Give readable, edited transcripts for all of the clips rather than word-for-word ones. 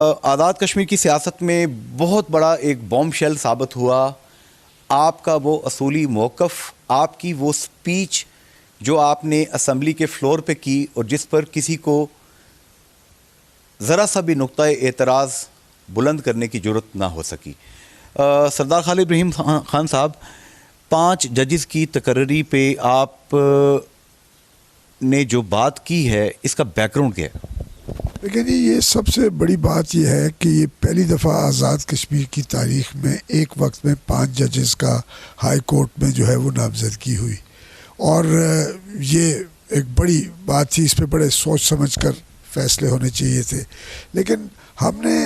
آزاد کشمیر کی سیاست میں بہت بڑا ایک بوم شیل ثابت ہوا آپ کا وہ اصولی موقف، آپ کی وہ سپیچ جو آپ نے اسمبلی کے فلور پہ کی اور جس پر کسی کو ذرا سا بھی نقطہ اعتراض بلند کرنے کی جرت نہ ہو سکی۔ سردار خالد ابراہیم خان صاحب، 5 ججز کی تقرری پہ آپ نے جو بات کی ہے اس کا بیک گراؤنڈ کیا ہے؟ لیکن جی یہ سب سے بڑی بات یہ ہے کہ یہ پہلی دفعہ آزاد کشمیر کی تاریخ میں ایک وقت میں 5 ججز کا ہائی کورٹ میں جو ہے وہ نامزدگی ہوئی، اور یہ ایک بڑی بات تھی۔ اس پہ بڑے سوچ سمجھ کر فیصلے ہونے چاہیے تھے، لیکن ہم نے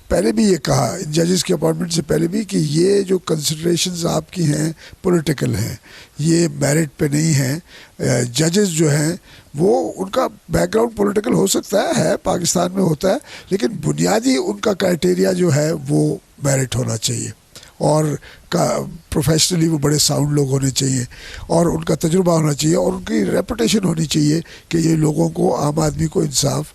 پہلے بھی یہ کہا ججز کے اپوائنٹمنٹ سے پہلے بھی کہ یہ جو کنسیڈریشنز آپ کی ہیں پولیٹیکل ہیں، یہ میرٹ پہ نہیں ہیں۔ ججز جو ہیں وہ ان کا بیک گراؤنڈ پولیٹیکل ہو سکتا ہے، پاکستان میں ہوتا ہے، لیکن بنیادی ان کا کرائٹیریا جو ہے وہ میرٹ ہونا چاہیے، اور پروفیشنلی وہ بڑے ساؤنڈ لوگ ہونے چاہیے، اور ان کا تجربہ ہونا چاہیے، اور ان کی ریپوٹیشن ہونی چاہیے کہ یہ لوگوں کو، عام آدمی کو انصاف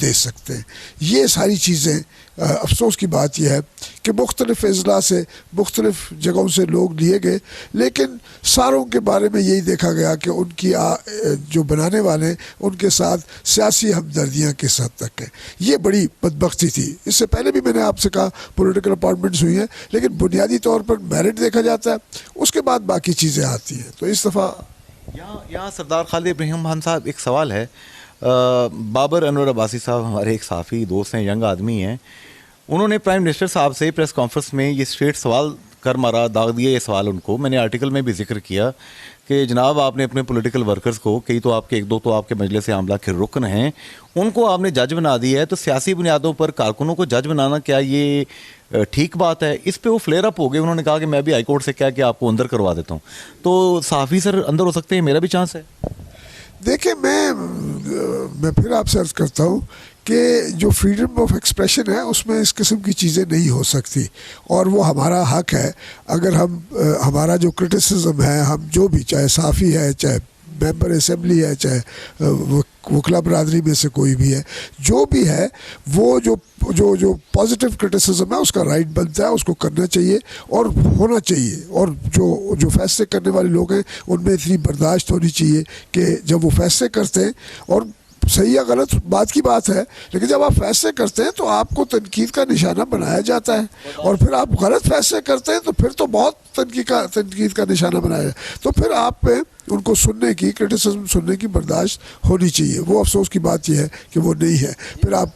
دے سکتے ہیں۔ یہ ساری چیزیں، افسوس کی بات یہ ہے کہ مختلف اضلاع سے، مختلف جگہوں سے لوگ لیے گئے، لیکن ساروں کے بارے میں یہی دیکھا گیا کہ ان کی جو بنانے والے ان کے ساتھ سیاسی ہمدردیاں کس حد تک ہیں۔ یہ بڑی بدبختی تھی۔ اس سے پہلے بھی میں نے آپ سے کہا پولیٹیکل اپوائنٹمنٹس ہوئی ہیں، لیکن بنیادی طور پر میرٹ دیکھا جاتا ہے، اس کے بعد باقی چیزیں آتی ہیں۔ تو اس دفعہ یہاں سردار خالد ابراہیم خان صاحب ایک سوال ہے۔ بابر انور عباسی صاحب ہمارے ایک صحافی دوست ہیں، ینگ آدمی ہیں، انہوں نے پرائم منسٹر صاحب سے پریس کانفرنس میں یہ اسٹریٹ سوال کر مارا، داغ دیا یہ سوال ان کو۔ میں نے آرٹیکل میں بھی ذکر کیا کہ جناب آپ نے اپنے پولیٹیکل ورکرز کو، کئی تو آپ کے 1-2 تو آپ کے مجلس عاملہ کے رکن ہیں، ان کو آپ نے جج بنا دیا ہے، تو سیاسی بنیادوں پر کارکنوں کو جج بنانا کیا یہ ٹھیک بات ہے؟ اس پہ وہ فلیئر اپ ہو گئے، انہوں نے کہا کہ میں بھی ہائی کورٹ سے کیا کہ آپ کو اندر کروا دیتا ہوں۔ تو صحافی سر اندر ہو سکتے ہیں، میرا بھی چانس ہے؟ دیکھیں، میں پھر آپ سے عرض کرتا ہوں کہ جو فریڈم آف ایکسپریشن ہے اس میں اس قسم کی چیزیں نہیں ہو سکتی، اور وہ ہمارا حق ہے۔ اگر ہمارا جو کرٹیسزم ہے، ہم جو بھی، چاہے صحافی ہے، چاہے ممبر اسمبلی ہے، چاہے وکلا برادری میں سے کوئی بھی ہے، جو بھی ہے، وہ جو پازیٹیو کرٹیسزم ہے اس کا رائٹ بنتا ہے، اس کو کرنا چاہیے اور ہونا چاہیے، اور جو فیصلے کرنے والے لوگ ہیں ان میں اتنی برداشت ہونی چاہیے کہ جب وہ فیصلے کرتے ہیں، اور صحیح یا غلط بات کی بات ہے، لیکن جب آپ فیصلے کرتے ہیں تو آپ کو تنقید کا نشانہ بنایا جاتا ہے، اور پھر آپ غلط فیصلے کرتے ہیں تو پھر تو بہت تنقید کا نشانہ بنایا جاتا ہے۔ تو پھر آپ پہ ان کو سننے کی، کرٹیسزم سننے کی برداشت ہونی چاہیے۔ وہ افسوس کی بات یہ ہے کہ وہ نہیں ہے۔ پھر آپ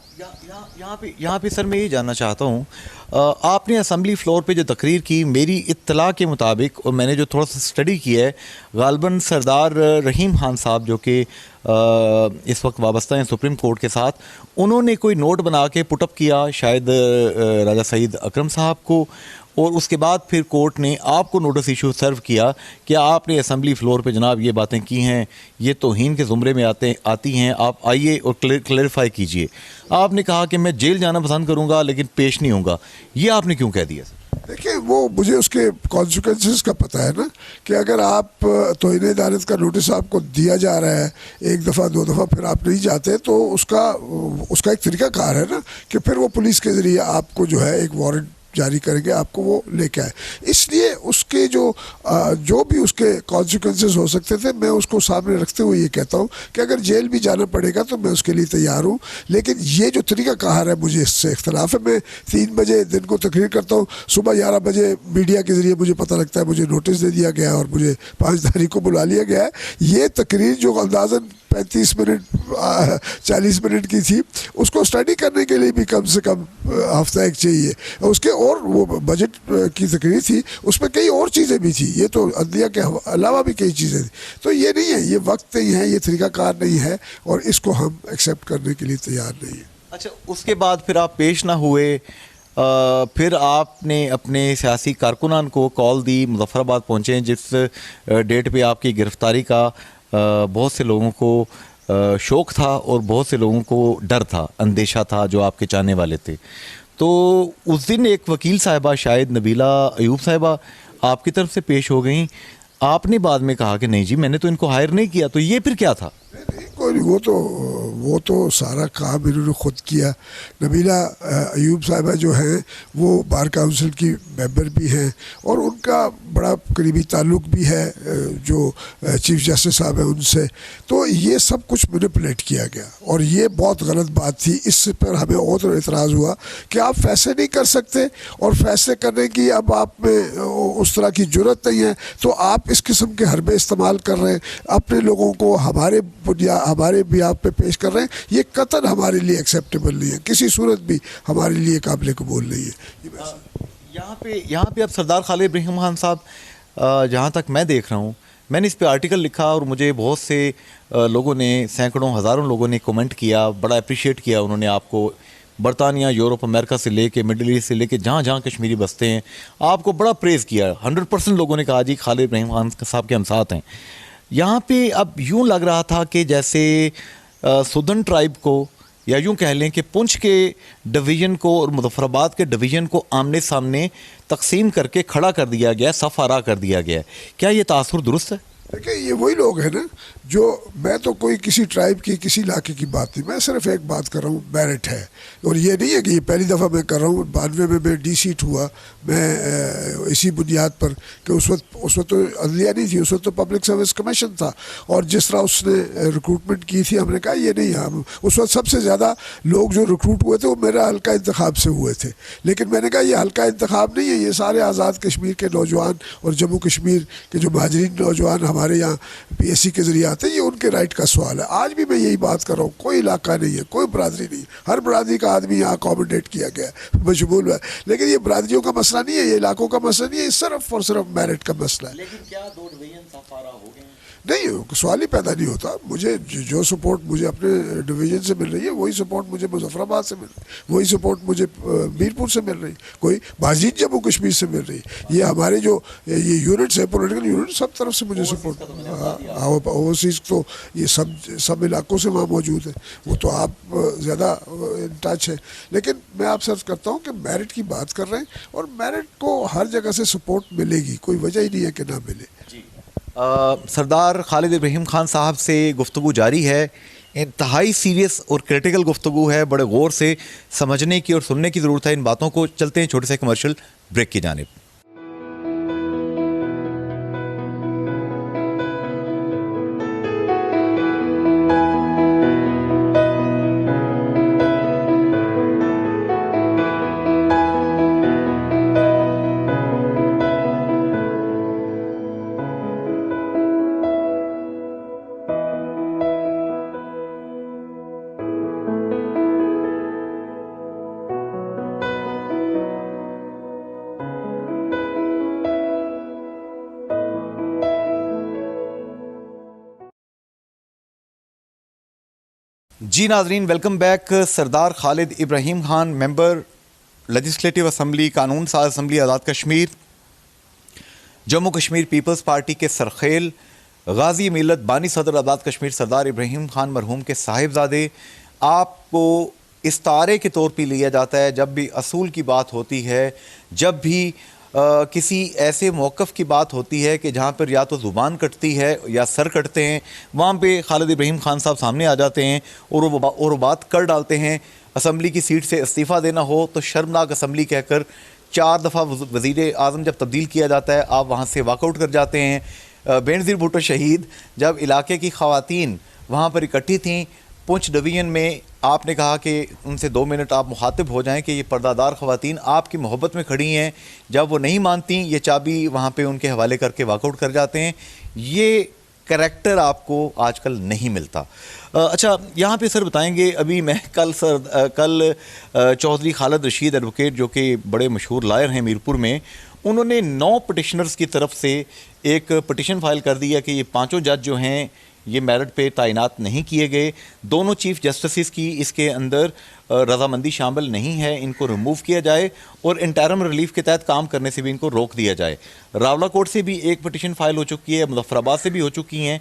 یہاں پہ سر میں یہ جاننا چاہتا ہوں، آپ نے اسمبلی فلور پہ جو تقریر کی، میری اطلاع کے مطابق، اور میں نے جو تھوڑا سا اسٹڈی کیا ہے، غالباً سردار رحیم خان صاحب جو کہ اس وقت وابستہ ہیں سپریم کورٹ کے ساتھ، انہوں نے کوئی نوٹ بنا کے پٹ اپ کیا شاید راجہ سعید اکرم صاحب کو، اور اس کے بعد پھر کورٹ نے آپ کو نوٹس ایشو سرو کیا کہ آپ نے اسمبلی فلور پہ جناب یہ باتیں کی ہیں، یہ توہین کے زمرے میں آتی ہیں، آپ آئیے اور کلیریفائی کیجئے۔ آپ نے کہا کہ میں جیل جانا پسند کروں گا لیکن پیش نہیں ہوں گا۔ یہ آپ نے کیوں کہہ دیا سر؟ دیکھیں، وہ مجھے اس کے کانسیکوینسز کا پتہ ہے نا، کہ اگر آپ توہین عدالت کا نوٹس آپ کو دیا جا رہا ہے 1 دفعہ 2 دفعہ، پھر آپ نہیں جاتے، تو اس کا ایک طریقہ کار ہے نا کہ پھر وہ پولیس کے ذریعے آپ کو جو ہے ایک وارنٹ جاری کریں گے، آپ کو وہ لے کے آئے۔ اس لیے اس کے جو بھی اس کے کانسیکوینسز ہو سکتے تھے، میں اس کو سامنے رکھتے ہوئے یہ کہتا ہوں کہ اگر جیل بھی جانا پڑے گا تو میں اس کے لیے تیار ہوں، لیکن یہ جو طریقہ کار ہے مجھے اس سے اختلاف ہے۔ میں 3 بجے دن کو تقریر کرتا ہوں، صبح 11 بجے میڈیا کے ذریعے مجھے پتہ لگتا ہے مجھے نوٹس دے دیا گیا ہے اور مجھے 5 تاریخ کو بلا لیا گیا ہے۔ یہ تقریر جو اندازاً 35 منٹ 40 منٹ کی تھی، اس کو اسٹڈی کرنے کے لیے بھی کم سے کم ہفتہ ایک چاہیے۔ اس کے، اور وہ بجٹ کی تقریر تھی، اس میں کئی اور چیزیں بھی تھیں، یہ تو عدلیہ کے علاوہ بھی کئی چیزیں تھیں۔ تو یہ نہیں ہے، یہ وقت نہیں ہے، یہ طریقہ کار نہیں ہے، اور اس کو ہم ایکسیپٹ کرنے کے لیے تیار نہیں ہیں۔ اچھا، اس کے بعد پھر آپ پیش نہ ہوئے، پھر آپ نے اپنے سیاسی کارکنان کو کال دی، مظفر آباد پہنچے، جس ڈیٹ پہ آپ کی گرفتاری کا بہت سے لوگوں کو شوق تھا اور بہت سے لوگوں کو ڈر تھا، اندیشہ تھا، جو آپ کے چاہنے والے تھے۔ تو اس دن ایک وکیل صاحبہ، شاید نبیلہ ایوب صاحبہ، آپ کی طرف سے پیش ہو گئیں۔ آپ نے بعد میں کہا کہ نہیں جی، میں نے تو ان کو ہائر نہیں کیا، تو یہ پھر کیا تھا؟ نہیں، وہ تو سارا کام انہوں نے خود کیا. نبیلہ ایوب صاحبہ جو ہیں وہ بار کونسل کی ممبر بھی ہیں اور ان کا بڑا قریبی تعلق بھی ہے جو چیف جسٹس صاحب ہیں ان سے. تو یہ سب کچھ مینیپولیٹ کیا گیا اور یہ بہت غلط بات تھی. اس پر ہمیں اور اعتراض ہوا کہ آپ فیصلے نہیں کر سکتے اور فیصلے کرنے کی اب آپ میں اس طرح کی جرت نہیں ہے تو آپ اس قسم کے حربے استعمال کر رہے ہیں، اپنے لوگوں کو ہمارے بیان پہ پیش کر رہے ہیں. یہ قطعاً ہمارے لیے ایکسیپٹیبل نہیں ہے، کسی صورت بھی ہمارے لیے قابل قبول نہیں ہے. یہاں پہ اب سردار خالد ابراہیم خان صاحب جہاں تک میں دیکھ رہا ہوں، میں نے اس پہ آرٹیکل لکھا اور مجھے بہت سے لوگوں نے، سینکڑوں ہزاروں لوگوں نے کمنٹ کیا، بڑا اپریشیٹ کیا انہوں نے آپ کو. برطانیہ، یورپ، امریکہ سے لے کے مڈل ایسٹ سے لے کے جہاں جہاں کشمیری بستے ہیں آپ کو بڑا پریز کیا. 100% لوگوں نے کہا جی خالد ابراہیم خان صاحب کے ہم ساتھ ہیں. یہاں پہ اب یوں لگ رہا تھا کہ جیسے سدھن ٹرائب کو، یا یوں کہہ لیں کہ پنچ کے ڈویژن کو اور مظفر آباد کے ڈویژن کو آمنے سامنے تقسیم کر کے کھڑا کر دیا گیا، صف آرا کر دیا گیا. کیا یہ تاثر درست ہے؟ دیکھیں یہ وہی لوگ ہیں نا جو، میں تو کوئی کسی ٹرائب کی کسی علاقے کی بات نہیں، میں صرف ایک بات کر رہا ہوں، میرٹ ہے. اور یہ نہیں ہے کہ یہ پہلی دفعہ میں کر رہا ہوں. 92 میں ڈی سیٹ ہوا میں اسی بنیاد پر کہ اس وقت تو عدلیہ نہیں تھی، اس وقت تو پبلک سروس کمیشن تھا. اور جس طرح اس نے ریکروٹمنٹ کی تھی، ہم نے کہا یہ نہیں، ہم اس وقت سب سے زیادہ لوگ جو ریکروٹ ہوئے تھے وہ میرا حلقہ انتخاب سے ہوئے تھے. لیکن میں نے کہا یہ حلقہ انتخاب نہیں ہے، یہ سارے آزاد کشمیر کے نوجوان اور جموں کشمیر کے جو مہاجرین نوجوان ہمارے یہاں پی ایس سی کے ذریعے آتے ہیں، یہ ان کے رائٹ کا سوال ہے. آج بھی میں یہی بات کر رہا ہوں، کوئی علاقہ نہیں ہے، کوئی برادری نہیں ہے، ہر برادری کا آدمی یہاں اکوموڈیٹ کیا گیا ہے، مشمول ہے. لیکن یہ برادریوں کا مسئلہ نہیں ہے، یہ علاقوں کا مسئلہ نہیں ہے، یہ صرف اور صرف میرٹ کا مسئلہ ہے. لیکن کیا 2 ڈویژن صف آرا ہو گئے ہیں؟ نہیں، سوال ہی پیدا نہیں ہوتا. مجھے جو سپورٹ مجھے اپنے ڈویژن سے مل رہی ہے وہی سپورٹ مجھے مظفر آباد سے مل رہی ہے، وہی سپورٹ مجھے میرپور سے مل رہی ہے، کوئی مہاجرین جموں کشمیر سے مل رہی ہے. یہ ہمارے جو یہ یونٹس ہیں، پولیٹیکل یونٹ، سب طرف سے مجھے سپورٹ. اوورسیز تو یہ سب علاقوں سے وہاں موجود ہے، وہ تو آپ زیادہ ان ٹچ ہے. لیکن میں آپ سے عرض کرتا ہوں کہ میرٹ کی بات کر رہے ہیں اور میرٹ کو ہر جگہ سے سپورٹ ملے گی، کوئی وجہ ہی نہیں ہے کہ نہ ملے. سردار خالد ابراہیم خان صاحب سے گفتگو جاری ہے. انتہائی سیریس اور کریٹیکل گفتگو ہے، بڑے غور سے سمجھنے کی اور سننے کی ضرورت ہے ان باتوں کو. چلتے ہیں چھوٹے سے کمرشل بریک کی جانب. جی ناظرین، ویلکم بیک. سردار خالد ابراہیم خان، ممبر لیجسلیٹو اسمبلی، قانون ساز assembly Azad Kashmir, Jammu Kashmir Peoples party کے سرخیل، غازی ملت، بانی صدر آزاد کشمیر سردار ابراہیم خان مرحوم کے صاحبزادے. آپ کو استعارے کے طور پہ لیا جاتا ہے جب بھی اصول کی بات ہوتی ہے، جب بھی کسی ایسے موقف کی بات ہوتی ہے کہ جہاں پر یا تو زبان کٹتی ہے یا سر کٹتے ہیں، وہاں پہ خالد ابراہیم خان صاحب سامنے آ جاتے ہیں اور وہ بات کر ڈالتے ہیں. اسمبلی کی سیٹ سے استعفیٰ دینا ہو تو شرمناک اسمبلی کہہ کر 4 دفعہ وزیر اعظم جب تبدیل کیا جاتا ہے آپ وہاں سے واک آؤٹ کر جاتے ہیں. بینظیر بھٹو شہید جب علاقے کی خواتین وہاں پر اکٹھی تھیں پونچھ ڈویژن میں، آپ نے کہا کہ ان سے 2 منٹ آپ مخاطب ہو جائیں کہ یہ پردہ دار خواتین آپ کی محبت میں کھڑی ہیں. جب وہ نہیں مانتیں یہ چابی وہاں پہ ان کے حوالے کر کے واک آؤٹ کر جاتے ہیں. یہ کریکٹر آپ کو آج کل نہیں ملتا. اچھا یہاں پہ سر بتائیں گے، ابھی میں کل چودھری خالد رشید ایڈوکیٹ جو کہ بڑے مشہور لائر ہیں میرپور میں، انہوں نے 9 پٹیشنرز کی طرف سے ایک پٹیشن فائل کر دیا کہ یہ 5 جج جو ہیں یہ میرٹ پہ تعینات نہیں کیے گئے. دونوں چیف جسٹسز کی اس کے اندر رضامندی شامل نہیں ہے، ان کو ریموو کیا جائے اور انٹرم ریلیف کے تحت کام کرنے سے بھی ان کو روک دیا جائے. راولہ کوٹ سے بھی ایک پٹیشن فائل ہو چکی ہے، مظفر آباد سے بھی ہو چکی ہیں.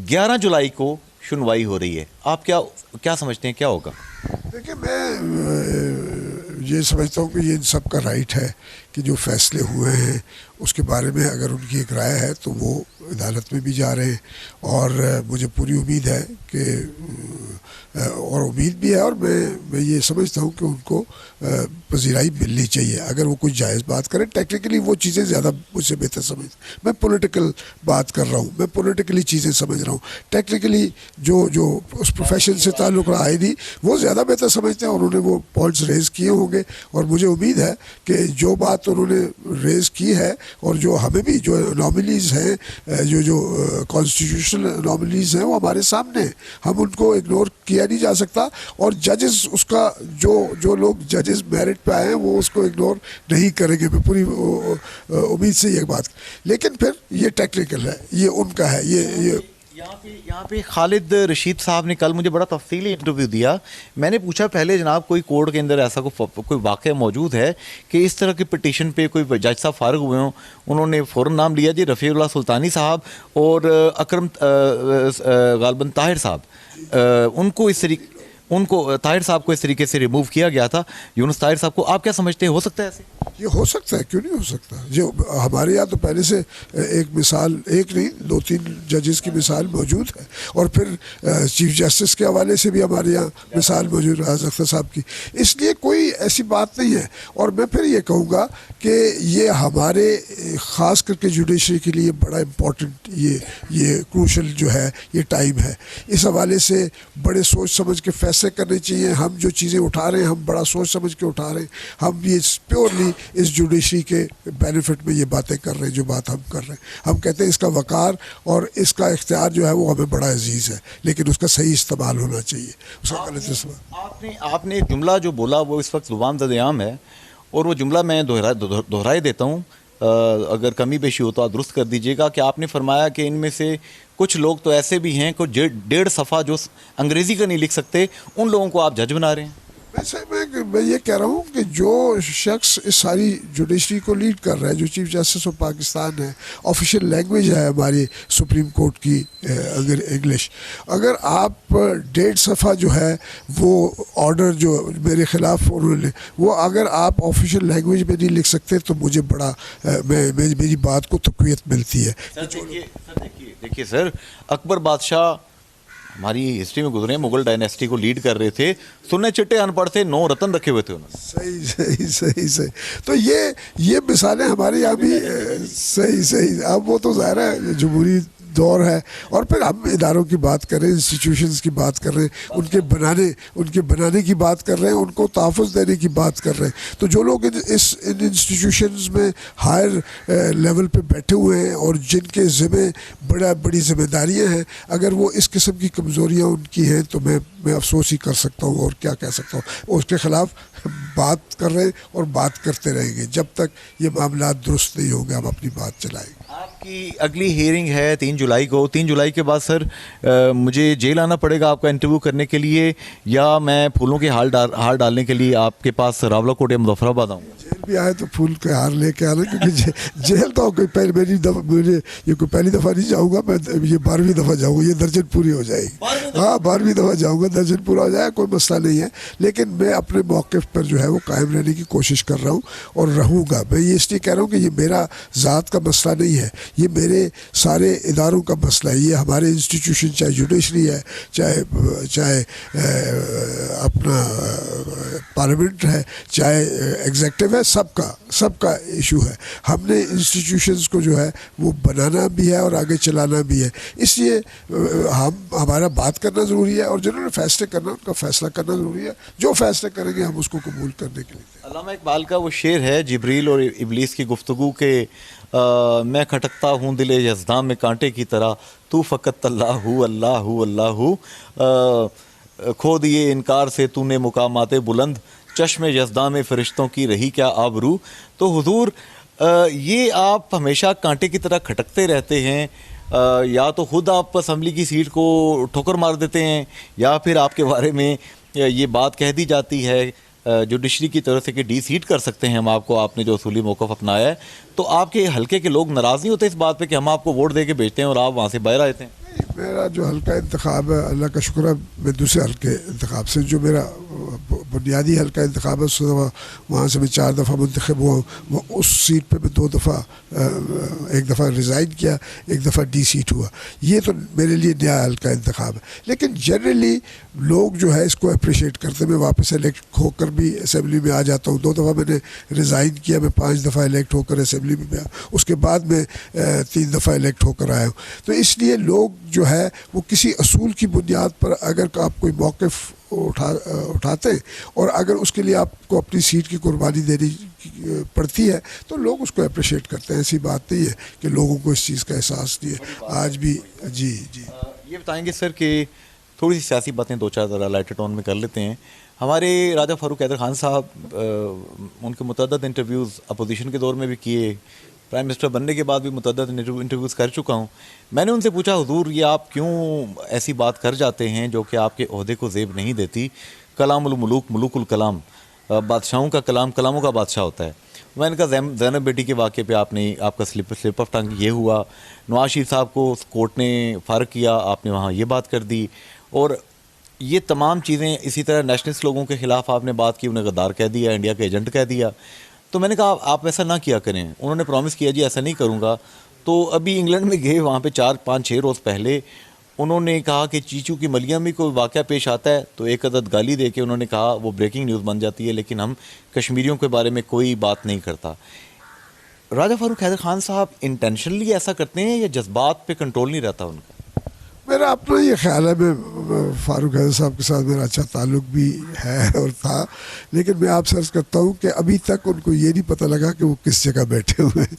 11 جولائی کو سنوائی ہو رہی ہے. آپ کیا سمجھتے ہیں کیا ہوگا؟ دیکھیں میں یہ سمجھتا ہوں کہ یہ ان سب کا رائٹ ہے کہ جو فیصلے ہوئے ہیں اس کے بارے میں اگر ان کی ایک رائے ہے تو وہ عدالت میں بھی جا رہے ہیں، اور مجھے پوری امید ہے کہ اور امید بھی ہے، اور میں یہ سمجھتا ہوں کہ ان کو پذیرائی ملنی چاہیے اگر وہ کوئی جائز بات کریں. ٹیکنیکلی وہ چیزیں زیادہ مجھ سے بہتر سمجھ، میں پولیٹیکل بات کر رہا ہوں، میں پولیٹیکلی چیزیں سمجھ رہا ہوں. ٹیکنیکلی جو اس پروفیشن سے تعلق رہا ہے وہ زیادہ بہتر سمجھتے ہیں، اور انہوں نے وہ پوائنٹس ریز کیے ہوں گے. اور مجھے امید ہے کہ جو بات انہوں نے ریز کی ہے، اور جو ہمیں بھی جو اناملیز ہیں، جو کانسٹیٹیوشنل اناملیز ہیں وہ ہمارے سامنے ہیں، ہم ان کو اگنور کیا نہیں جا سکتا. اور ججز اس کا جو لوگ ججز میرٹ پہ آئے ہیں وہ اس کو اگنور نہیں کریں گے، میں پوری امید سے یہ بات. لیکن پھر یہ ٹیکنیکل ہے، یہ ان کا ہے. یہ یہاں پہ خالد رشید صاحب نے کل مجھے بڑا تفصیلی انٹرویو دیا. میں نے پوچھا پہلے جناب کوئی کورٹ کے اندر ایسا کوئی واقعہ موجود ہے کہ اس طرح کی پٹیشن پہ کوئی جج صاحب فارغ ہوئے ہوں؟ انہوں نے فوراً نام لیا جی رفیع اللہ سلطانی صاحب اور اکرم غالباً طاہر صاحب. ان کو طاہر صاحب کو اس طریقے سے ریموو کیا گیا تھا. یونس طاہر صاحب کو آپ کیا سمجھتے ہیں، ہو سکتا ہے ایسے؟ یہ ہو سکتا ہے، کیوں نہیں ہو سکتا. جو ہمارے یہاں تو پہلے سے ایک مثال، ایک نہیں 2-3 ججز کی مثال موجود ہے، اور پھر چیف جسٹس کے حوالے سے بھی ہمارے یہاں مثال موجود ہے راز اختر صاحب کی. اس لیے کوئی ایسی بات نہیں ہے. اور میں پھر یہ کہوں گا کہ یہ ہمارے خاص کر کے جوڈیشری کے لیے بڑا امپورٹنٹ یہ کروشل جو ہے یہ ٹائم ہے. اس حوالے سے بڑے سوچ سمجھ کے فیصلے کرنے چاہیے. ہم جو چیزیں اٹھا رہے ہیں ہم بڑا سوچ سمجھ کے اٹھا رہے ہیں. ہم یہ پیورلی اس جوڈیشری کے بینیفٹ میں یہ باتیں کر رہے ہیں جو بات ہم کر رہے ہیں. ہم کہتے ہیں اس کا وقار اور اس کا اختیار جو ہے وہ ہمیں بڑا عزیز ہے، لیکن اس کا صحیح استعمال ہونا چاہیے، اس کا غلط استعمال. آپ نے ایک جملہ جو بولا وہ اس وقت زبان زد عام ہے، اور وہ جملہ میں دہرائے دیتا ہوں، اگر کمی بیشی ہو تو آپ درست کر دیجیے گا. کہ آپ نے فرمایا کہ ان میں سے کچھ لوگ تو ایسے بھی ہیں کہ 1.5 صفحہ جو انگریزی کا نہیں لکھ سکتے، ان لوگوں کو آپ جج بنا رہے ہیں. ویسے میں یہ کہہ رہا ہوں کہ جو شخص اس ساری جوڈیشری کو لیڈ کر رہا ہے، جو چیف جسٹس آف پاکستان ہے، آفیشیل لینگویج ہے ہماری سپریم کورٹ کی انگلش. اگر آپ 1.5 صفحہ جو ہے وہ آرڈر جو میرے خلاف انہوں نے، وہ اگر آپ آفیشیل لینگویج میں نہیں لکھ سکتے تو مجھے بڑا میری بات کو تقویت ملتی ہے. دیکھیے سر، اکبر بادشاہ ہماری ہسٹری میں گزرے ہیں، مغل ڈائنیسٹی کو لیڈ کر رہے تھے، سننے چٹے ان پڑھ تھے، 9 رتن رکھے ہوئے تھے انہوں نے. صحیح. تو یہ مثالیں ہمارے یہاں بھی صحیح. اب وہ تو ظاہر ہے جمہوری دور ہے، اور پھر ہم اداروں کی بات کر رہے ہیں، انسٹیٹیوشنز کی بات کر رہے ہیں، ان کے بنانے کی بات کر رہے ہیں، ان کو تحفظ دینے کی بات کر رہے ہیں. تو جو لوگ ان انسٹیٹیوشنز میں ہائر لیول پہ بیٹھے ہوئے ہیں اور جن کے بڑی ذمہ داریاں ہیں، اگر وہ اس قسم کی کمزوریاں ان کی ہیں تو میں افسوس ہی کر سکتا ہوں اور کیا کہہ سکتا ہوں. اس کے خلاف بات کر رہے ہیں اور بات کرتے رہیں گے جب تک یہ معاملات درست نہیں ہوں گے. ہم اپنی بات چلائیں گے. آپ کی اگلی ہیئرنگ ہے 3 جولائی کو. 3 جولائی کے بعد سر مجھے جیل آنا پڑے گا آپ کا انٹرویو کرنے کے لیے، یا میں پھولوں کے ہار ڈالنے کے لیے آپ کے پاس راولہ کوٹ یا مظفر آباد آؤں؟ جیل بھی آئے تو پھول کے ہار لے کے آنا، کیونکہ جیل تو کوئی پہلی دفعہ نہیں جاؤں گا. میں یہ 12ویں دفعہ جاؤں گا، یہ درجن پوری ہو جائے گی. ہاں 12ویں دفعہ جاؤں گا، درجن پورا ہو جائے، کوئی مسئلہ نہیں ہے. لیکن میں اپنے موقف پر جو ہے وہ قائم رہنے کی کوشش کر رہا ہوں اور رہوں گا. میں یہ اس لیے کہہ رہا ہوں کہ یہ میرا ذات کا مسئلہ نہیں ہے، یہ میرے سارے اداروں کا مسئلہ ہے. یہ ہمارے انسٹیٹیوشن، چاہے جوڈیشری ہے، چاہے اپنا پارلیمنٹ ہے، چاہے ایگزیکٹو ہے، سب کا ایشو ہے. ہم نے انسٹیٹیوشنز کو جو ہے وہ بنانا بھی ہے اور آگے چلانا بھی ہے. اس لیے ہمارا بات کرنا ضروری ہے، اور جنہوں نے فیصلے کرنا ان کا فیصلہ کرنا ضروری ہے. جو فیصلے کریں گے ہم اس کو قبول کرنے کے لیے. علامہ اقبال کا وہ شعر ہے جبریل اور ابلیس کی گفتگو کے، میں کھٹکتا ہوں دل یزداں میں کانٹے کی طرح، تو فقط اللہ اللہ کھو دیے انکار سے تو نے مقامات بلند، چشم یزداں میں فرشتوں کی رہی کیا آبرو. تو حضور یہ آپ ہمیشہ کانٹے کی طرح کھٹکتے رہتے ہیں، یا تو خود آپ اسمبلی کی سیٹ کو ٹھوکر مار دیتے ہیں، یا پھر آپ کے بارے میں یہ بات کہہ دی جاتی ہے جوڈیشری کی طرف سے کہ ڈی سیٹ کر سکتے ہیں ہم آپ نے جو اصولی موقف اپنایا ہے. تو آپ کے حلقے کے لوگ ناراض نہیں ہوتے اس بات پہ کہ ہم آپ کو ووٹ دے کے بھیجتے ہیں اور آپ وہاں سے باہر آئے تھے؟ میرا جو حلقہ انتخاب ہے، اللہ کا شکر ہے، میں دوسرے حلقے انتخاب سے جو میرا بنیادی حل کا انتخاب ہے، اس دفعہ وہاں سے میں 4 دفعہ منتخب ہوا ہوں. وہ اس سیٹ پہ میں 2 دفعہ ایک دفعہ ریزائن کیا، ایک دفعہ ڈی سیٹ ہوا. یہ تو میرے لیے نیا حل کا انتخاب ہے. لیکن جنرلی لوگ جو ہے اس کو اپریشیٹ کرتے. میں واپس الیکٹ ہو کر بھی اسمبلی میں آ جاتا ہوں. 2 دفعہ میں نے ریزائن کیا، میں 5 دفعہ الیکٹ ہو کر اسمبلی میں آیا. اس کے بعد میں 3 دفعہ الیکٹ ہو کر آیا ہوں. تو اس لیے لوگ جو ہے وہ کسی اصول کی بنیاد پر اگر آپ کوئی موقف اٹھاتے ہیں اور اگر اس کے لیے آپ کو اپنی سیٹ کی قربانی دینی پڑتی ہے تو لوگ اس کو اپریشیٹ کرتے ہیں. ایسی بات نہیں ہے کہ لوگوں کو اس چیز کا احساس نہیں ہے آج بھی. جی جی یہ بتائیں گے سر کہ تھوڑی سی سیاسی باتیں 2-4 ذرا لائٹر ٹون میں کر لیتے ہیں. ہمارے راجہ فاروق حیدر خان صاحب ان کے متعدد انٹرویوز اپوزیشن کے دور میں بھی کیے، پرائم منسٹر بننے کے بعد بھی متعدد انٹرویوز کر چکا ہوں. میں نے ان سے پوچھا حضور یہ آپ کیوں ایسی بات کر جاتے ہیں جو کہ آپ کے عہدے کو زیب نہیں دیتی؟ کلام الملوک ملوک الکلام، بادشاہوں کا کلام کلاموں کا بادشاہ ہوتا ہے. میں نے کہا زینب بیٹی کے واقعے پہ آپ کا سلپ آف ٹنگ یہ ہوا، نواز شریف صاحب کو کورٹ نے فارغ کیا، آپ نے وہاں یہ بات کر دی، اور یہ تمام چیزیں اسی طرح نیشنلسٹ لوگوں کے خلاف آپ نے بات کی، انہیں غدار کہہ دیا، انڈیا کا ایجنٹ کہہ دیا. تو میں نے کہا آپ ایسا نہ کیا کریں. انہوں نے پرومس کیا جی ایسا نہیں کروں گا. تو ابھی انگلینڈ میں گئے، وہاں پہ 4-5-6 روز پہلے انہوں نے کہا کہ چیچو کی ملیاں میں کوئی واقعہ پیش آتا ہے تو ایک عدد گالی دے کے انہوں نے کہا وہ بریکنگ نیوز بن جاتی ہے، لیکن ہم کشمیریوں کے بارے میں کوئی بات نہیں کرتا. راجہ فاروق حیدر خان صاحب انٹینشنلی ایسا کرتے ہیں یا جذبات پہ کنٹرول نہیں رہتا ان کا؟ میرا اپنا یہ خیال ہے. میں فاروق حیدر صاحب کے ساتھ میرا اچھا تعلق بھی ہے اور تھا، لیکن میں آپ سے عرض کرتا ہوں کہ ابھی تک ان کو یہ نہیں پتہ لگا کہ وہ کس جگہ بیٹھے ہوئے ہیں.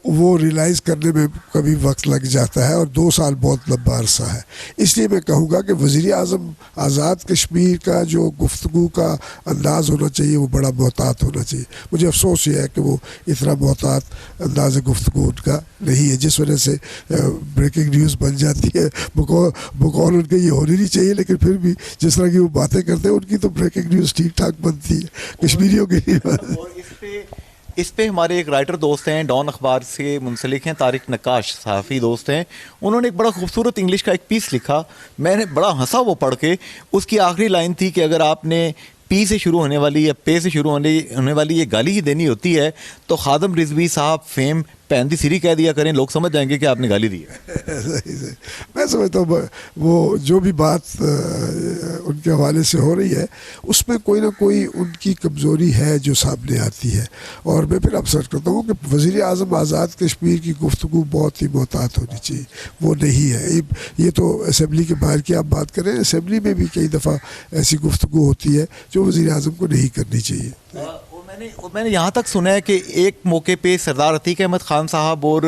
وہ ریلائز کرنے میں کبھی وقت لگ جاتا ہے، اور 2 سال بہت لمبا عرصہ ہے. اس لیے میں کہوں گا کہ وزیر اعظم آزاد کشمیر کا جو گفتگو کا انداز ہونا چاہیے وہ بڑا محتاط ہونا چاہیے. مجھے افسوس یہ ہے کہ وہ اتنا محتاط انداز گفتگو ان کا نہیں ہے، جس وجہ سے بریکنگ نیوز بن جاتی ہے. بقول ان کے یہ ہونی نہیں چاہیے، لیکن پھر بھی جس طرح کی وہ باتیں کرتے ہیں ان کی تو بریکنگ نیوز ٹھیک ٹھاک بنتی ہے، کشمیریوں کی نہیں بنتی. اور اس پہ ہمارے ایک رائٹر دوست ہیں، ڈان اخبار سے منسلک ہیں، طارق نقاش صحافی دوست ہیں. انہوں نے ایک بڑا خوبصورت انگلش کا ایک پیس لکھا، میں نے بڑا ہنسا وہ پڑھ کے. اس کی آخری لائن تھی کہ اگر آپ نے پی سے شروع ہونے والی یا پے سے شروع ہونے والی یہ گالی ہی دینی ہوتی ہے تو خادم رضوی صاحب فیم پہنتی سیری کہہ دیا کریں، لوگ سمجھ جائیں گے کہ آپ نے گالی دی ہے. میں سمجھتا ہوں وہ جو بھی بات ان کے حوالے سے ہو رہی ہے اس میں کوئی نہ کوئی ان کی کمزوری ہے جو سامنے آتی ہے. اور میں پھر اب سرچ کرتا ہوں کہ وزیر اعظم آزاد کشمیر کی گفتگو بہت ہی محتاط ہونی چاہیے. وہ نہیں ہے. یہ تو اسمبلی کے باہر کی آپ بات کریں، اسمبلی میں بھی کئی دفعہ ایسی گفتگو ہوتی ہے جو وزیر اعظم کو نہیں کرنی چاہیے. میں نے یہاں تک سنا ہے کہ ایک موقع پہ سردار عتیق احمد خان صاحب اور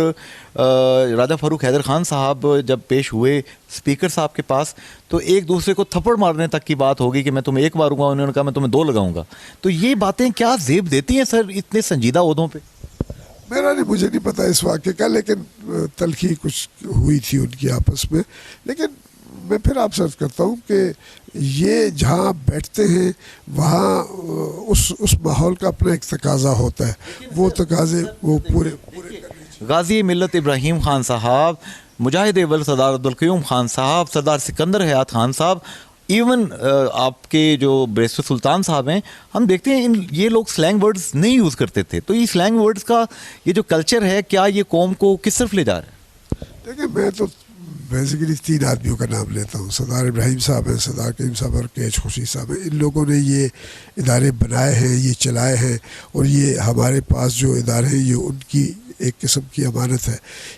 راجہ فاروق حیدر خان صاحب جب پیش ہوئے اسپیکر صاحب کے پاس تو ایک دوسرے کو تھپڑ مارنے تک کی بات ہوگی کہ میں تمہیں 1 ماروں گا، انہوں نے کہا میں تمہیں 2 لگاؤں گا. تو یہ باتیں کیا زیب دیتی ہیں سر اتنے سنجیدہ عہدوں پہ؟ مجھے نہیں پتا اس واقعے کا، لیکن تلخی کچھ ہوئی تھی ان کی آپس میں. لیکن میں پھر آپ سے عرض کرتا ہوں کہ یہ جہاں بیٹھتے ہیں وہاں اس ماحول کا اپنا ایک تقاضا ہوتا ہے. وہ تقاضے وہ پورے غازی ملت ابراہیم خان صاحب، مجاہد اول سردار عبدالقیوم خان صاحب، سردار سکندر حیات خان صاحب، ایون آپ کے جو بیرسٹر سلطان صاحب ہیں، ہم دیکھتے ہیں یہ لوگ سلینگ ورڈز نہیں یوز کرتے تھے. تو یہ سلینگ ورڈز کا یہ جو کلچر ہے کیا یہ قوم کو کس طرف لے جا رہا ہے؟ دیکھیں میں تو بیسیکلی 3 آدمیوں کا نام لیتا ہوں. سردار ابراہیم صاحب ہیں، سردار کریم صاحب اور کیچ خوشی صاحب ہیں. ان لوگوں نے یہ ادارے بنائے ہیں، یہ چلائے ہیں، اور یہ ہمارے پاس جو ادارے ہیں یہ ان کی ایک قسم کی امانت ہے.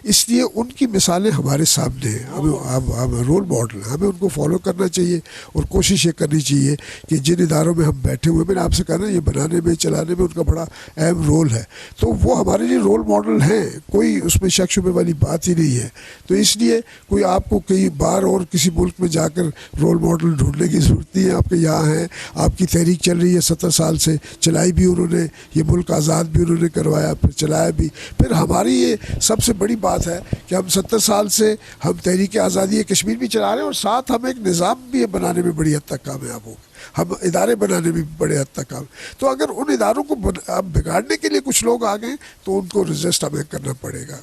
اس لیے ان کی مثالیں ہمارے سامنے ہیں. ہمیں رول ماڈل ہیں، ہمیں ان کو فالو کرنا چاہیے اور کوشش یہ کرنی چاہیے کہ جن اداروں میں ہم بیٹھے ہوئے، میں نے آپ سے کہا نا یہ بنانے میں چلانے میں ان کا بڑا اہم رول ہے، تو وہ ہمارے لیے رول ماڈل ہیں. کوئی اس میں شک شبے والی بات ہی نہیں ہے. تو اس لیے کوئی آپ کو کئی بار اور کسی ملک میں جا کر رول ماڈل ڈھونڈنے کی ضرورت نہیں ہے. آپ کے یہاں ہیں، آپ کی تحریک چل رہی ہے 70 سال سے، چلائی بھی انہوں نے، یہ ملک آزاد بھی انہوں نے کروایا، پھر چلایا بھی. پھر ہماری یہ سب سے بڑی بات ہے کہ ہم 70 سال سے ہم تحریک آزادی کشمیر بھی چلا رہے ہیں، اور ساتھ ہم ایک نظام بھی بنانے میں بڑی حد تک کامیاب ہو گئے. ہم ادارے بنانے میں بھی بڑے حد تک کامیاب. تو اگر ان اداروں کو بگاڑنے کے لیے کچھ لوگ آ گئے تو ان کو رجسٹ ہمیں کرنا پڑے گا.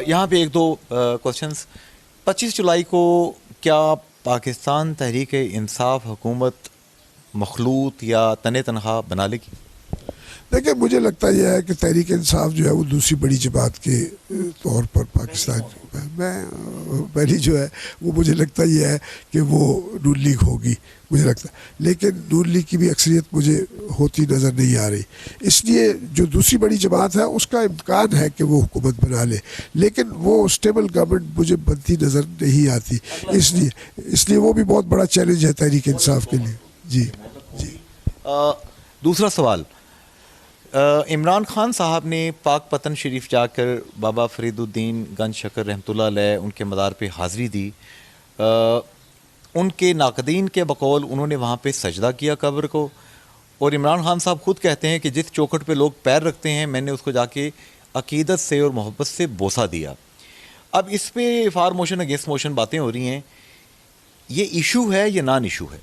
یہاں پہ 1-2 کوشچنس. 25 جولائی کو کیا پاکستان تحریک انصاف حکومت مخلوط یا تن تنہا بنا لے گی؟ دیکھیں مجھے لگتا یہ ہے کہ تحریک انصاف جو ہے وہ دوسری بڑی جماعت کے طور پر پاکستان میں پہلی جو ہے وہ مجھے لگتا یہ ہے کہ وہ نون لیگ ہوگی مجھے لگتا ہے، لیکن نون لیگ کی بھی اکثریت مجھے ہوتی نظر نہیں آ رہی، اس لیے جو دوسری بڑی جماعت ہے اس کا امکان ہے کہ وہ حکومت بنا لے، لیکن وہ اسٹیبل گورنمنٹ مجھے بنتی نظر نہیں آتی، اس لیے وہ بھی بہت بڑا چیلنج ہے تحریک انصاف کے لیے۔ جی جی دوسرا سوال، عمران خان صاحب نے پاک پتن شریف جا کر بابا فرید الدین گنج شکر رحمۃ اللہ علیہ ان کے مدار پہ حاضری دی، ان کے ناقدین کے بقول انہوں نے وہاں پہ سجدہ کیا قبر کو، اور عمران خان صاحب خود کہتے ہیں کہ جس چوکھٹ پہ لوگ پیر رکھتے ہیں میں نے اس کو جا کے عقیدت سے اور محبت سے بوسہ دیا۔ اب اس پہ فار موشن اگینسٹ موشن باتیں ہو رہی ہیں، یہ ایشو ہے یا نان ایشو ہے؟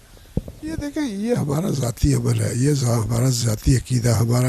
یہ دیکھیں یہ ہمارا ذاتی عمل ہے، یہ ہمارا ذاتی عقیدہ ہمارا،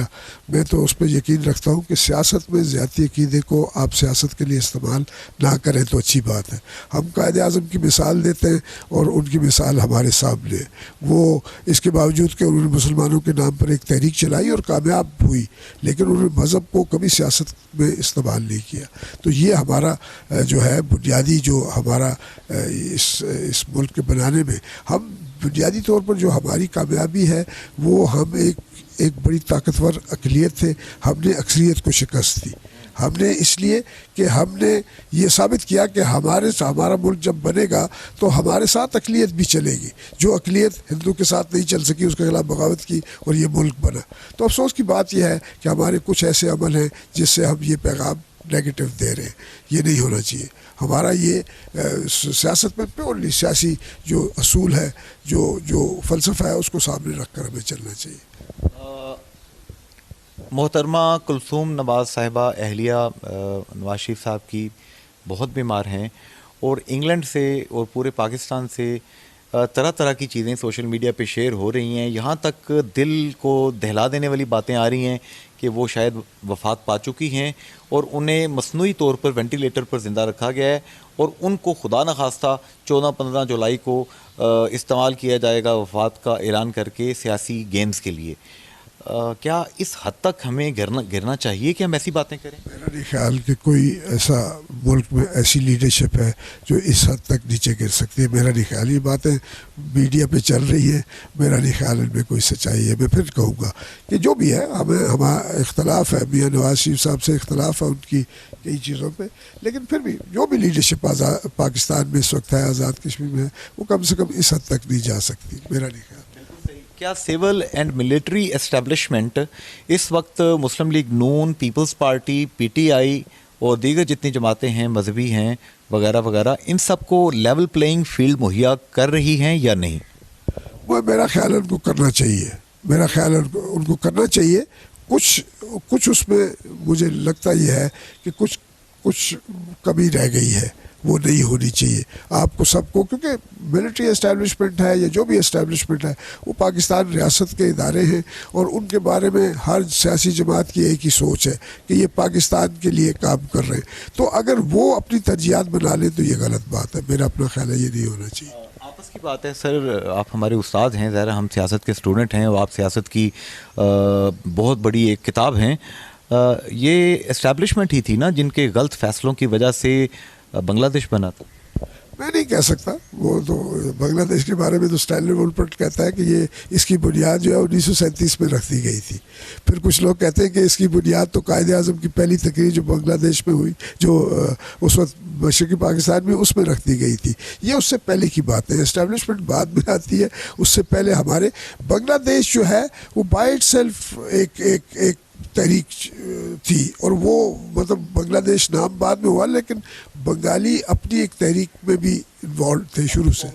میں تو اس پہ یقین رکھتا ہوں کہ سیاست میں ذاتی عقیدے کو آپ سیاست کے لیے استعمال نہ کریں تو اچھی بات ہے۔ ہم قائد اعظم کی مثال دیتے ہیں اور ان کی مثال ہمارے سامنے ہے، وہ اس کے باوجود کہ انہوں نے مسلمانوں کے نام پر ایک تحریک چلائی اور کامیاب ہوئی، لیکن انہوں نے مذہب کو کبھی سیاست میں استعمال نہیں کیا۔ تو یہ ہمارا جو ہے بنیادی جو ہمارا اس ملک کے بنانے میں ہم بنیادی طور پر جو ہماری کامیابی ہے وہ ہم ایک بڑی طاقتور اقلیت تھے، ہم نے اکثریت کو شکست دی، ہم نے اس لیے کہ ہم نے یہ ثابت کیا کہ ہمارا ملک جب بنے گا تو ہمارے ساتھ اقلیت بھی چلے گی، جو اقلیت ہندو کے ساتھ نہیں چل سکی اس کے خلاف بغاوت کی اور یہ ملک بنا۔ تو افسوس کی بات یہ ہے کہ ہمارے کچھ ایسے عمل ہیں جس سے ہم یہ پیغام نیگیٹو دے رہے ہیں، یہ نہیں ہونا چاہیے۔ ہمارا یہ سیاست میں پیورلی سیاسی جو اصول ہے، جو فلسفہ ہے، اس کو سامنے رکھ کر ہمیں چلنا چاہیے۔ محترمہ کلثوم نواز صاحبہ اہلیہ نواز شریف صاحب کی بہت بیمار ہیں، اور انگلینڈ سے اور پورے پاکستان سے طرح طرح کی چیزیں سوشل میڈیا پہ شیئر ہو رہی ہیں، یہاں تک دل کو دہلا دینے والی باتیں آ رہی ہیں کہ وہ شاید وفات پا چکی ہیں اور انہیں مصنوعی طور پر وینٹیلیٹر پر زندہ رکھا گیا ہے، اور ان کو خدا نخواستہ 14-15 جولائی کو استعمال کیا جائے گا وفات کا اعلان کر کے سیاسی گیمز کے لیے۔ کیا اس حد تک ہمیں گرنا چاہیے کہ ہم ایسی باتیں کریں؟ میرا نہیں خیال کہ کوئی ایسا ملک میں ایسی لیڈرشپ ہے جو اس حد تک نیچے گر سکتی ہے، میرا نہیں خیال۔ یہ باتیں میڈیا پہ چل رہی ہیں، میرا نہیں خیال ان میں کوئی سچائی ہے۔ میں پھر کہوں گا کہ جو بھی ہے ہمارا اختلاف ہے، میاں نواز شریف صاحب سے اختلاف ہے ان کی کئی چیزوں پہ، لیکن پھر بھی جو بھی لیڈرشپ پاکستان میں اس وقت ہے، آزاد کشمیر میں ہے، وہ کم سے کم اس حد تک نہیں جا سکتی، میرا نہیں خیال۔ کیا سول اینڈ ملٹری اسٹیبلشمنٹ اس وقت مسلم لیگ نون، Peoples Party, P T I اور دیگر جتنی جماعتیں ہیں مذہبی ہیں وغیرہ وغیرہ، ان سب کو لیول پلینگ فیلڈ مہیا کر رہی ہیں یا نہیں؟ وہ میرا خیال ان کو کرنا چاہیے، میرا خیال ان کو کرنا چاہیے۔ کچھ اس میں مجھے لگتا یہ ہے کہ کچھ کمی رہ گئی ہے، وہ نہیں ہونی چاہیے۔ آپ کو سب کو، کیونکہ ملٹری اسٹیبلشمنٹ ہے یا جو بھی اسٹیبلشمنٹ ہے وہ پاکستان ریاست کے ادارے ہیں، اور ان کے بارے میں ہر سیاسی جماعت کی ایک ہی سوچ ہے کہ یہ پاکستان کے لیے کام کر رہے ہیں، تو اگر وہ اپنی ترجیحات بنا لیں تو یہ غلط بات ہے۔ میرا اپنا خیال ہے یہ نہیں ہونا چاہیے۔ آپس کی بات ہے سر، آپ ہمارے استاد ہیں، ظاہر ہم سیاست کے اسٹوڈنٹ ہیں، اور آپ سیاست کی بہت بڑی ایک کتاب ہیں۔ یہ اسٹیبلشمنٹ ہی تھی نا جن کے غلط فیصلوں کی وجہ سے بنگلہ دیش بنا تھا؟ میں نہیں کہہ سکتا، وہ تو بنگلہ دیش کے بارے میں تو اسٹینلی وولپرٹ کہتا ہے کہ یہ اس کی بنیاد جو ہے 1937 میں رکھ دی گئی تھی۔ پھر کچھ لوگ کہتے ہیں کہ اس کی بنیاد تو قائد اعظم کی پہلی تقریر جو بنگلہ دیش میں ہوئی، جو اس وقت مشرقی پاکستان میں، اس میں رکھ دی گئی تھی۔ یہ اس سے پہلے کی بات ہے، اسٹیبلشمنٹ بعد میں آتی ہے، اس سے پہلے ہمارے بنگلہ دیش جو ہے وہ بائی اٹ سیلف ایک تحریک تھی، اور وہ مطلب بنگلہ دیش نام بعد میں ہوا، لیکن بنگالی اپنی ایک تحریک میں بھی انوالوڈ تھے شروع سے،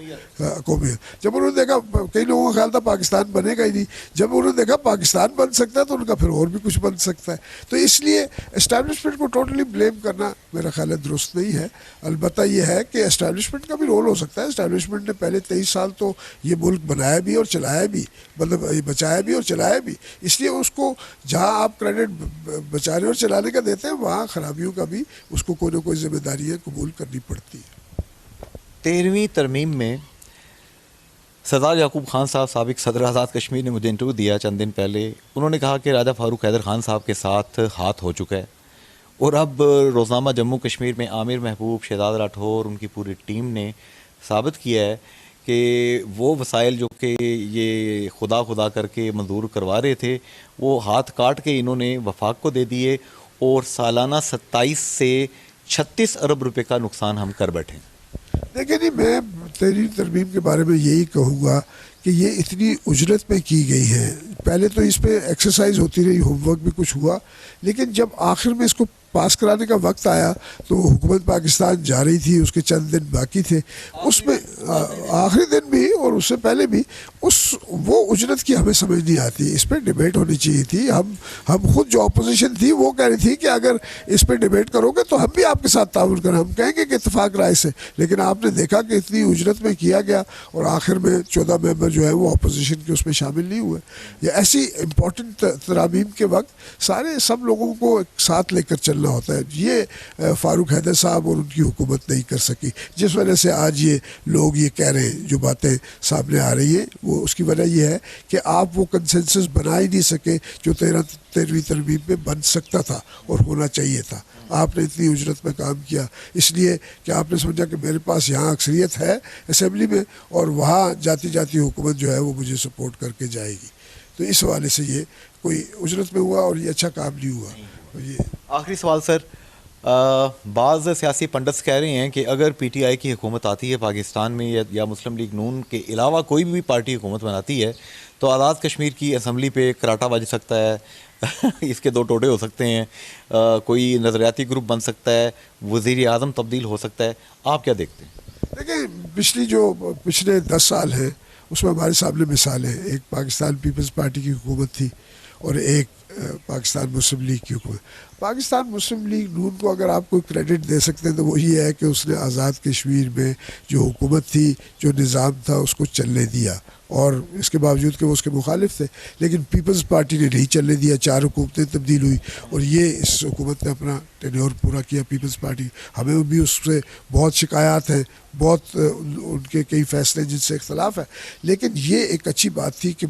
قومیت۔ جب انہوں نے دیکھا، کئی لوگوں کا خیال تھا پاکستان بنے گا ہی نہیں، جب انہوں نے دیکھا پاکستان بن سکتا ہے تو ان کا پھر اور بھی کچھ بن سکتا ہے۔ تو اس لیے اسٹیبلشمنٹ کو ٹوٹلی بلیم کرنا میرا خیال ہے درست نہیں ہے۔ البتہ یہ ہے کہ اسٹیبلشمنٹ کا بھی رول ہو سکتا ہے۔ اسٹیبلشمنٹ نے پہلے 23 سال تو یہ ملک بنایا بھی اور چلایا بھی، مطلب بچایا بھی اور چلایا بھی، اس لیے اس کو جہاں آپ کریڈٹ بچانے اور چلانے کا دیتے ہیں، وہاں خرابیوں کا بھی اس کو کوئی نہ کوئی ذمہ داریاں قبول کرنی پڑتی ہیں۔ 13ویں ترمیم میں سردار یعقوب خان صاحب سابق صدر آزاد کشمیر نے مجھے انٹرویو دیا چند دن پہلے. انہوں نے کہا کہ راجہ فاروق حیدر خان صاحب کے ساتھ ہاتھ ہو چکا ہے اور اب روزنامہ جموں کشمیر میں عامر محبوب, شہزاد راٹھور, ان کی پوری ٹیم نے ثابت کیا ہے کہ وہ وسائل جو کہ یہ خدا کر کے منظور کروا رہے تھے وہ ہاتھ کاٹ کے انہوں نے وفاق کو دے دیے اور سالانہ 27 سے 36 ارب روپے کا نقصان ہم کر بیٹھے. لیکن نہیں, میں تحریر ترمیم کے بارے میں یہی کہوں گا کہ یہ اتنی اجرت میں کی گئی ہیں. پہلے تو اس پہ ایکسرسائز ہوتی رہی, ہوم ورک بھی کچھ ہوا, لیکن جب آخر میں اس کو پاس کرانے کا وقت آیا تو حکومت پاکستان جا رہی تھی, اس کے چند دن باقی تھے, اس میں آخری دن بھی اور اس سے پہلے بھی وہ اجرت کی ہمیں سمجھ نہیں آتی. اس پہ ڈیبیٹ ہونی چاہیے تھی. ہم خود جو اپوزیشن تھی وہ کہہ رہی تھی کہ اگر اس پہ ڈیبیٹ کرو گے تو ہم بھی آپ کے ساتھ تعاون کریں, ہم کہیں گے کہ اتفاق رائے سے. لیکن آپ نے دیکھا کہ اتنی اجرت میں کیا گیا اور آخر میں 14 ممبر جو ہے وہ اپوزیشن کے اس میں شامل نہیں ہوئے. یہ ایسی امپورٹنٹ ترامیم کے وقت سب لوگوں کو ایک ساتھ لے کر چلنا ہوتا ہے. یہ فاروق حیدر صاحب اور ان کی حکومت نہیں کر سکی, جس وجہ سے آج یہ لوگ یہ کہہ رہے ہیں, جو باتیں سامنے آ رہی ہیں وہ اس کی وجہ یہ ہے کہ آپ وہ کنسنسس بنا ہی نہیں سکے جو 13ویں ترمیم میں بن سکتا تھا اور ہونا چاہیے تھا. آپ نے اتنی اجرت میں کام کیا اس لیے کہ آپ نے سمجھا کہ میرے پاس یہاں اکثریت ہے اسمبلی میں اور وہاں جاتی حکومت جو ہے وہ مجھے سپورٹ کر کے جائے گی. تو اس حوالے سے یہ کوئی اجرت میں ہوا اور یہ اچھا کام نہیں ہوا. آخری سوال سر, بعض سیاسی پنڈتس کہہ رہے ہیں کہ اگر پی ٹی آئی کی حکومت آتی ہے پاکستان میں یا مسلم لیگ نون کے علاوہ کوئی بھی پارٹی حکومت بناتی ہے تو آزاد کشمیر کی اسمبلی پہ کراٹا بج سکتا ہے, اس کے 2 ٹوٹے ہو سکتے ہیں, کوئی نظریاتی گروپ بن سکتا ہے, وزیر اعظم تبدیل ہو سکتا ہے. آپ کیا دیکھتے ہیں؟ دیکھیں, پچھلے 10 سال ہیں اس میں ہمارے سامنے مثالیں ہیں. ایک پاکستان پیپلز پارٹی کی حکومت تھی اور ایک پاکستان مسلم لیگ کی حکومت. پاکستان مسلم لیگ نون کو اگر آپ کوئی کریڈٹ دے سکتے ہیں تو وہی ہے کہ اس نے آزاد کشمیر میں جو حکومت تھی, جو نظام تھا, اس کو چلنے دیا, اور اس کے باوجود کہ وہ اس کے مخالف تھے. لیکن پیپلز پارٹی نے نہیں چلنے دیا, 4 حکومتیں تبدیل ہوئی اور یہ اس حکومت نے اپنا ٹینیور پورا کیا. پیپلز پارٹی, ہمیں بھی اس سے بہت شکایات ہیں, بہت ان کے کئی فیصلے جن سے اختلاف ہے, لیکن یہ ایک اچھی بات تھی کہ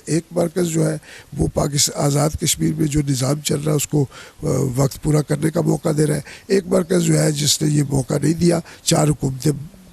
ایک مرکز جو ہے وہ آزاد کشمیر میں جو نظام چل رہا ہے اس کو وقت پورا کرنے کا موقع دے رہا ہے. ایک مرکز جو ہے جس نے یہ موقع نہیں دیا, 4 حکومتیں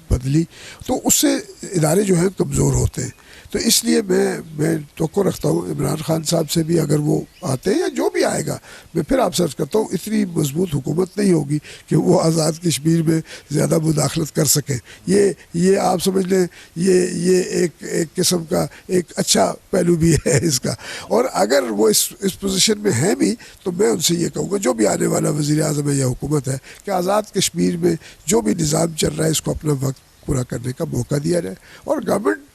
بدلی, تو اس سے ادارے جو ہیں کمزور ہوتے ہیں. تو اس لیے میں توقع رکھتا ہوں عمران خان صاحب سے بھی, اگر وہ آتے ہیں یا جو بھی آئے گا, میں پھر آپ سرچ کرتا ہوں, اتنی مضبوط حکومت نہیں ہوگی کہ وہ آزاد کشمیر میں زیادہ مداخلت کر سکیں. یہ آپ سمجھ لیں یہ ایک قسم کا ایک اچھا پہلو بھی ہے اس کا. اور اگر وہ اس پوزیشن میں ہیں بھی تو میں ان سے یہ کہوں گا, جو بھی آنے والا وزیر اعظم ہے یا حکومت ہے, کہ آزاد کشمیر میں جو بھی نظام چل رہا ہے اس کو اپنا وقت پورا کرنے کا موقع دیا جائے. اور گورنمنٹ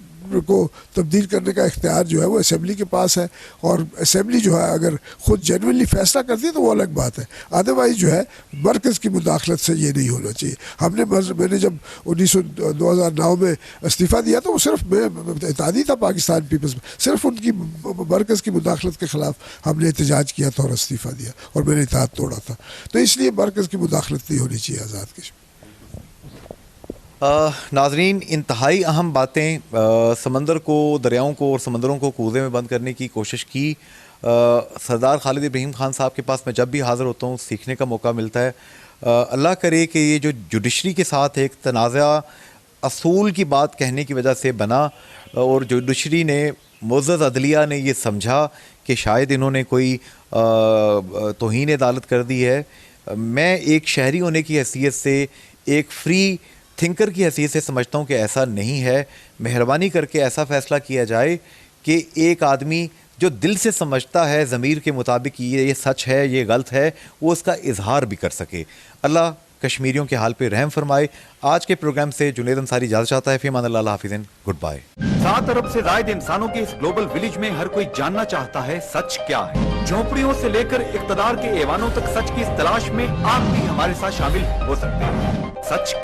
کو تبدیل کرنے کا اختیار جو ہے وہ اسمبلی کے پاس ہے, اور اسمبلی جو ہے اگر خود جینوئنلی فیصلہ کرتی ہے تو وہ الگ بات ہے. ادروائز جو ہے مرکز کی مداخلت سے یہ نہیں ہونا چاہیے. میں نے جب 2009 میں استعفیٰ دیا تو وہ صرف میں اتحادی تھا پاکستان پیپلز میں, صرف ان کی مرکز کی مداخلت کے خلاف ہم نے احتجاج کیا تھا اور استعفیٰ دیا اور میں نے اتحاد توڑا تھا. تو اس لیے مرکز کی مداخلت نہیں ہونی چاہیے آزاد کشمیر. ناظرین, انتہائی اہم باتیں, سمندر کو, دریاؤں کو اور سمندروں کو کوزے میں بند کرنے کی کوشش کی. سردار خالد ابراہیم خان صاحب کے پاس میں جب بھی حاضر ہوتا ہوں سیکھنے کا موقع ملتا ہے. اللہ کرے کہ یہ جو جوڈیشری کے ساتھ ایک تنازع اصول کی بات کہنے کی وجہ سے بنا اور جوڈیشری نے, معزز عدلیہ نے یہ سمجھا کہ شاید انہوں نے کوئی توہین عدالت کر دی ہے. میں ایک شہری ہونے کی حیثیت سے, ایک فری تھنکر کی حیثیت سے سمجھتا ہوں کہ ایسا نہیں ہے. مہربانی کر کے ایسا فیصلہ کیا جائے کہ ایک آدمی جو دل سے سمجھتا ہے ضمیر کے مطابق یہ سچ ہے, یہ غلط ہے, وہ اس کا اظہار بھی کر سکے. اللہ کشمیریوں کے حال پہ رحم فرمائے. آج کے پروگرام سے جنید انصاری اجازت چاہتا ہے. فی امان اللہ, حافظ, گڈ بائے. 7 ارب سے زائد انسانوں کے اس گلوبل ولیج میں ہر کوئی جاننا چاہتا ہے سچ کیا ہے. جھونپڑیوں سے لے کر اقتدار کے ایوانوں تک سچ کی اس تلاش میں آپ بھی ہمارے ساتھ شامل ہو سکتے ہیں. سچ کیا